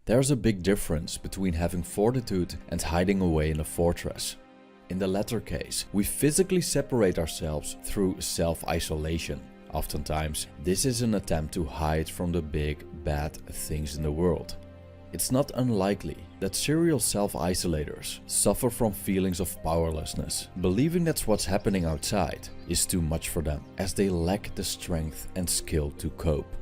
There's a big difference between having fortitude and hiding away in a fortress. In the latter case, we physically separate ourselves through self-isolation. Oftentimes, this is an attempt to hide from the big, bad things in the world. It's not unlikely that serial self-isolators suffer from feelings of powerlessness, believing that what's happening outside is too much for them, as they lack the strength and skill to cope.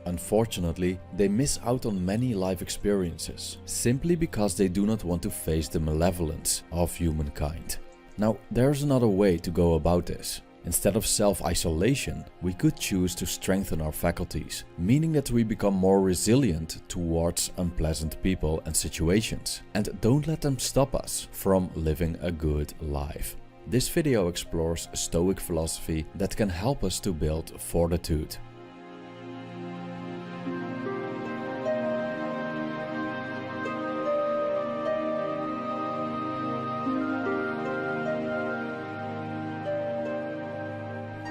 Unfortunately, they miss out on many life experiences, simply because they do not want to face the malevolence of humankind. Now, there's another way to go about this. Instead of self-isolation, we could choose to strengthen our faculties, meaning that we become more resilient towards unpleasant people and situations, and don't let them stop us from living a good life. This video explores a Stoic philosophy that can help us to build fortitude.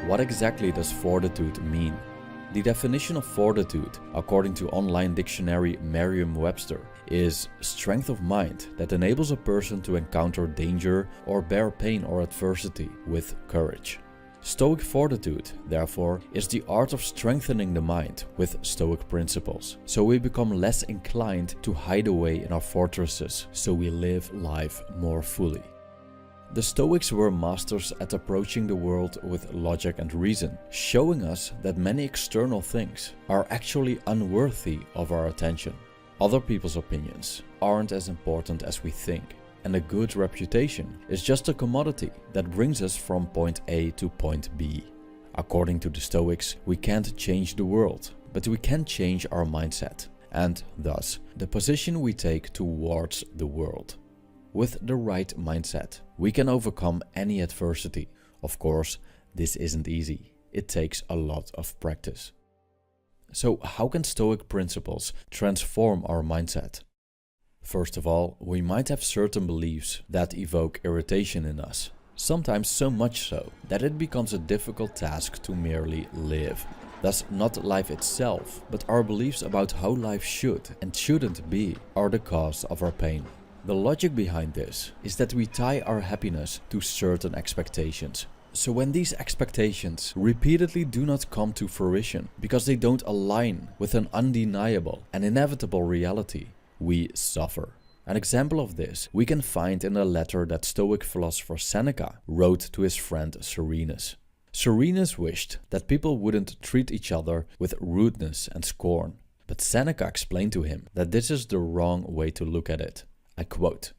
What exactly does fortitude mean? The definition of fortitude, according to online dictionary Merriam-Webster, is strength of mind that enables a person to encounter danger or bear pain or adversity with courage. Stoic fortitude, therefore, is the art of strengthening the mind with Stoic principles, so we become less inclined to hide away in our fortresses, so we live life more fully. The Stoics were masters at approaching the world with logic and reason, showing us that many external things are actually unworthy of our attention. Other people's opinions aren't as important as we think, and a good reputation is just a commodity that brings us from point A to point B. According to the Stoics, we can't change the world, but we can change our mindset, and thus the position we take towards the world. With the right mindset, we can overcome any adversity. Of course, this isn't easy. It takes a lot of practice. So how can Stoic principles transform our mindset? First of all, we might have certain beliefs that evoke irritation in us. Sometimes so much so that it becomes a difficult task to merely live. Thus, not life itself, but our beliefs about how life should and shouldn't be are the cause of our pain. The logic behind this is that we tie our happiness to certain expectations. So when these expectations repeatedly do not come to fruition because they don't align with an undeniable and inevitable reality, we suffer. An example of this we can find in a letter that Stoic philosopher Seneca wrote to his friend Serenus. Serenus wished that people wouldn't treat each other with rudeness and scorn, but Seneca explained to him that this is the wrong way to look at it. I quote,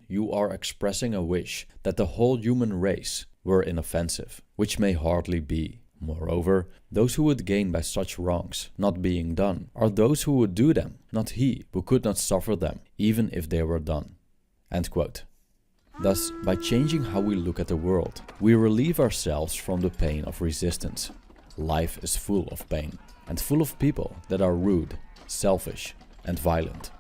"You are expressing a wish that the whole human race were inoffensive, which may hardly be. Moreover, those who would gain by such wrongs not being done are those who would do them, not he who could not suffer them, even if they were done." End quote. Thus, by changing how we look at the world, we relieve ourselves from the pain of resistance. Life is full of pain, and full of people that are rude, selfish, and violent.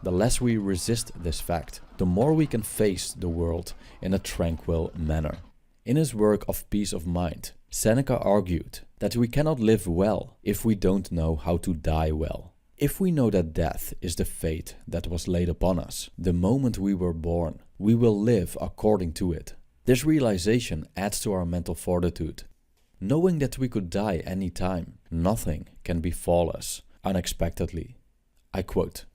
The less we resist this fact, the more we can face the world in a tranquil manner. In his work of Peace of Mind, Seneca argued that we cannot live well if we don't know how to die well. If we know that death is the fate that was laid upon us the moment we were born, we will live according to it. This realization adds to our mental fortitude. Knowing that we could die any time, nothing can befall us unexpectedly. I quote,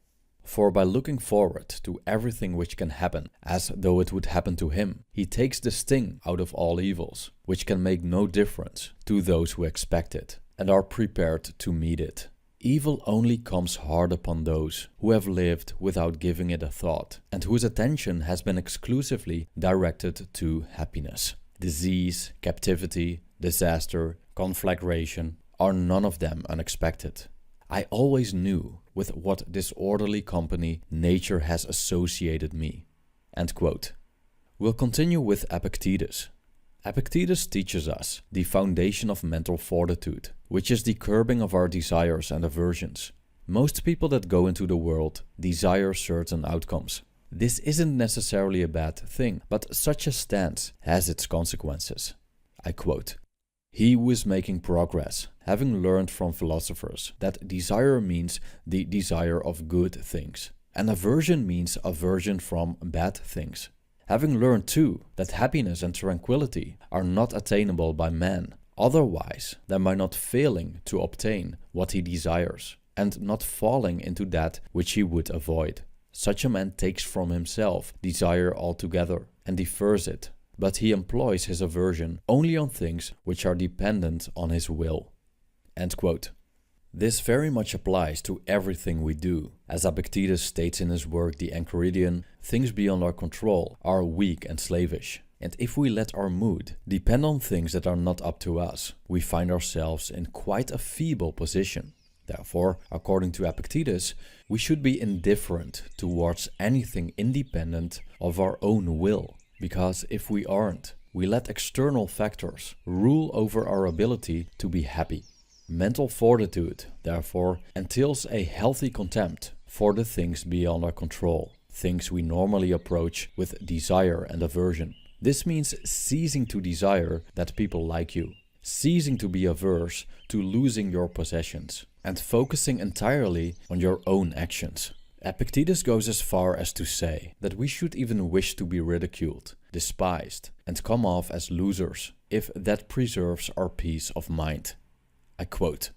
"For by looking forward to everything which can happen, as though it would happen to him, he takes the sting out of all evils, which can make no difference to those who expect it, and are prepared to meet it. Evil only comes hard upon those who have lived without giving it a thought, and whose attention has been exclusively directed to happiness. Disease, captivity, disaster, conflagration are none of them unexpected. I always knew with what disorderly company nature has associated me." End quote. We'll continue with Epictetus. Epictetus teaches us the foundation of mental fortitude, which is the curbing of our desires and aversions. Most people that go into the world desire certain outcomes. This isn't necessarily a bad thing, but such a stance has its consequences. I quote, "He who is making progress having learned from philosophers that desire means the desire of good things, and aversion means aversion from bad things. Having learned too that happiness and tranquility are not attainable by man, otherwise than by not failing to obtain what he desires, and not falling into that which he would avoid. Such a man takes from himself desire altogether and defers it, but he employs his aversion only on things which are dependent on his will." End quote. This very much applies to everything we do. As Epictetus states in his work The Enchiridion, things beyond our control are weak and slavish. And if we let our mood depend on things that are not up to us, we find ourselves in quite a feeble position. Therefore, according to Epictetus, we should be indifferent towards anything independent of our own will. Because if we aren't, we let external factors rule over our ability to be happy. Mental fortitude, therefore, entails a healthy contempt for the things beyond our control, things we normally approach with desire and aversion. This means ceasing to desire that people like you, ceasing to be averse to losing your possessions, and focusing entirely on your own actions. Epictetus goes as far as to say that we should even wish to be ridiculed, despised, and come off as losers, if that preserves our peace of mind. I quote,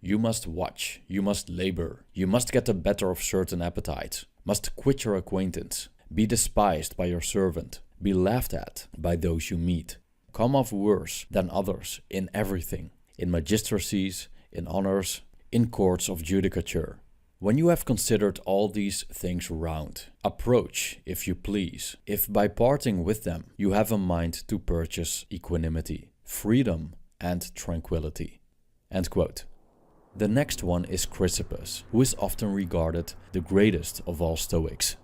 "You must watch, you must labor, you must get the better of certain appetites, must quit your acquaintance, be despised by your servant, be laughed at by those you meet, come off worse than others in everything, in magistracies, in honors, in courts of judicature. When you have considered all these things round, approach, if you please, if by parting with them you have a mind to purchase equanimity, freedom, and tranquility." End quote. The next one is Chrysippus, who is often regarded the greatest of all Stoics.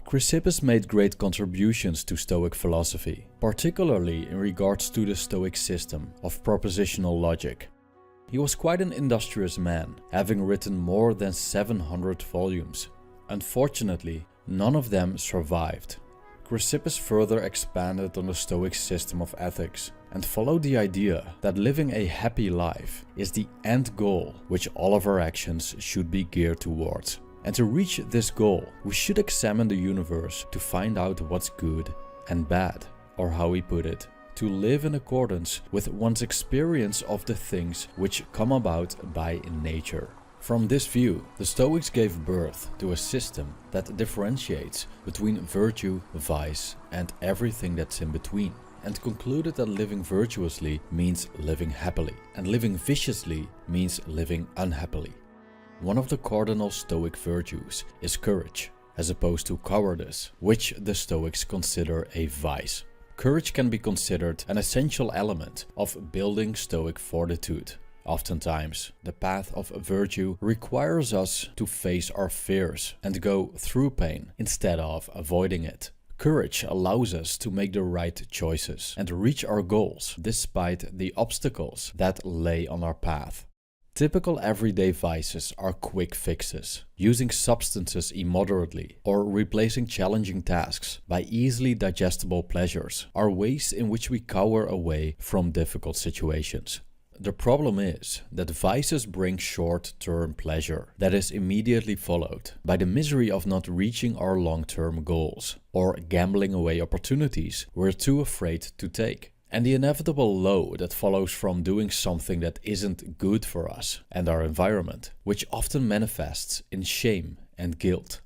Chrysippus made great contributions to Stoic philosophy, particularly in regards to the Stoic system of propositional logic. He was quite an industrious man, having written more than 700 volumes. Unfortunately, none of them survived. Chrysippus further expanded on the Stoic system of ethics and followed the idea that living a happy life is the end goal which all of our actions should be geared towards. And to reach this goal, we should examine the universe to find out what's good and bad, or how he put it, to live in accordance with one's experience of the things which come about by nature. From this view, the Stoics gave birth to a system that differentiates between virtue, vice, and everything that's in between, and concluded that living virtuously means living happily, and living viciously means living unhappily. One of the cardinal Stoic virtues is courage, as opposed to cowardice, which the Stoics consider a vice. Courage can be considered an essential element of building Stoic fortitude. Oftentimes, the path of virtue requires us to face our fears and go through pain instead of avoiding it. Courage allows us to make the right choices and reach our goals despite the obstacles that lay on our path. Typical everyday vices are quick fixes, using substances immoderately or replacing challenging tasks by easily digestible pleasures are ways in which we cower away from difficult situations. The problem is that vices bring short-term pleasure that is immediately followed by the misery of not reaching our long-term goals or gambling away opportunities we're too afraid to take, and the inevitable low that follows from doing something that isn't good for us and our environment, which often manifests in shame and guilt.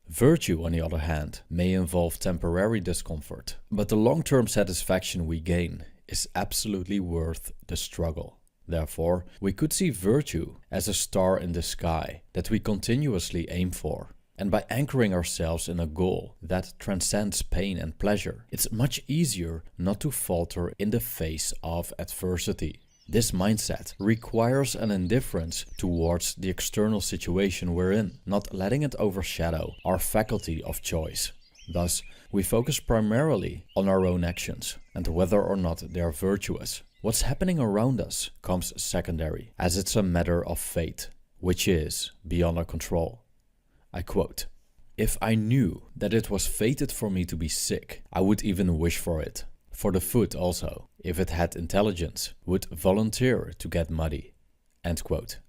Virtue, on the other hand, may involve temporary discomfort, but the long-term satisfaction we gain is absolutely worth the struggle. Therefore, we could see virtue as a star in the sky that we continuously aim for. And by anchoring ourselves in a goal that transcends pain and pleasure, it's much easier not to falter in the face of adversity. This mindset requires an indifference towards the external situation we're in, not letting it overshadow our faculty of choice. Thus, we focus primarily on our own actions and whether or not they are virtuous. What's happening around us comes secondary, as it's a matter of fate, which is beyond our control. I quote, "If I knew that it was fated for me to be sick, I would even wish for it. For the foot also, if it had intelligence, would volunteer to get muddy." End quote.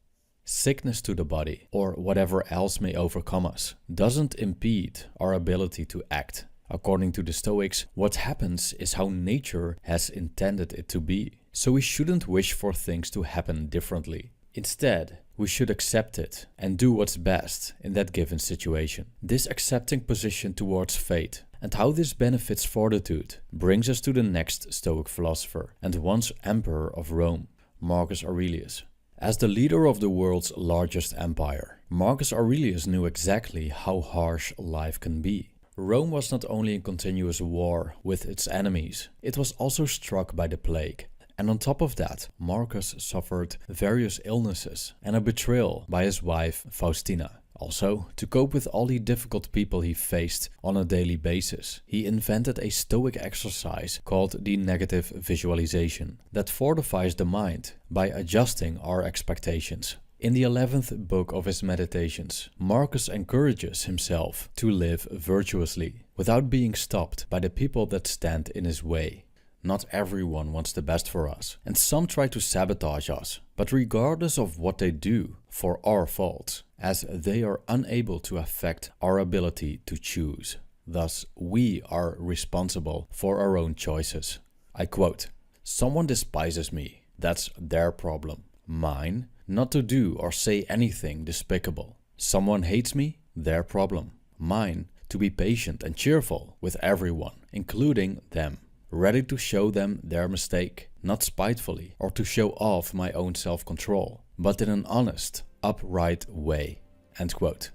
Sickness to the body, or whatever else may overcome us, doesn't impede our ability to act. According to the Stoics, what happens is how nature has intended it to be. So we shouldn't wish for things to happen differently. Instead, we should accept it and do what's best in that given situation. This accepting position towards fate and how this benefits fortitude brings us to the next Stoic philosopher and once Emperor of Rome, Marcus Aurelius. As the leader of the world's largest empire, Marcus Aurelius knew exactly how harsh life can be. Rome was not only in continuous war with its enemies, it was also struck by the plague. And on top of that, Marcus suffered various illnesses and a betrayal by his wife Faustina. Also, to cope with all the difficult people he faced on a daily basis, he invented a Stoic exercise called the negative visualization that fortifies the mind by adjusting our expectations. In the 11th book of his meditations, Marcus encourages himself to live virtuously without being stopped by the people that stand in his way. Not everyone wants the best for us, and some try to sabotage us, but regardless of what they do, for our faults, as they are unable to affect our ability to choose. Thus, we are responsible for our own choices. I quote, "Someone despises me, that's their problem. Mine, not to do or say anything despicable. Someone hates me, their problem. Mine, to be patient and cheerful with everyone, including them. Ready to show them their mistake, not spitefully or to show off my own self-control, but in an honest, upright way." End quote.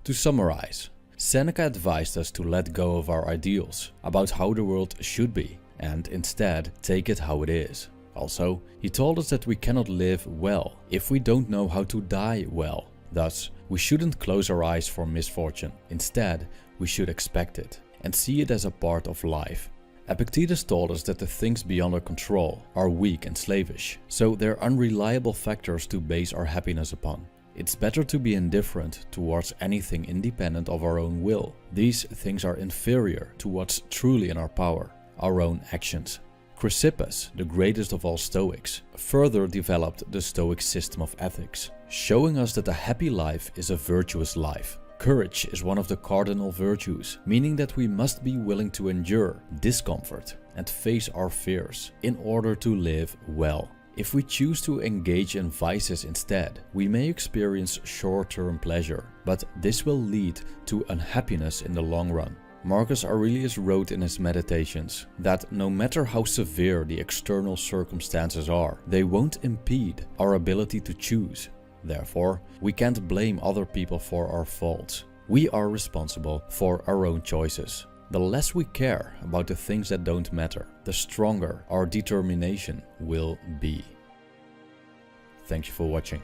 To summarize, Seneca advised us to let go of our ideals about how the world should be and instead take it how it is. Also, he told us that we cannot live well if we don't know how to die well. Thus, we shouldn't close our eyes for misfortune. Instead, we should expect it and see it as a part of life. Epictetus told us that the things beyond our control are weak and slavish, so they're unreliable factors to base our happiness upon. It's better to be indifferent towards anything independent of our own will. These things are inferior to what's truly in our power, our own actions. Chrysippus, the greatest of all Stoics, further developed the Stoic system of ethics, showing us that a happy life is a virtuous life. Courage is one of the cardinal virtues, meaning that we must be willing to endure discomfort and face our fears in order to live well. If we choose to engage in vices instead, we may experience short-term pleasure, but this will lead to unhappiness in the long run. Marcus Aurelius wrote in his meditations that no matter how severe the external circumstances are, they won't impede our ability to choose. Therefore, we can't blame other people for our faults. We are responsible for our own choices. The less we care about the things that don't matter, the stronger our determination will be. Thank you for watching.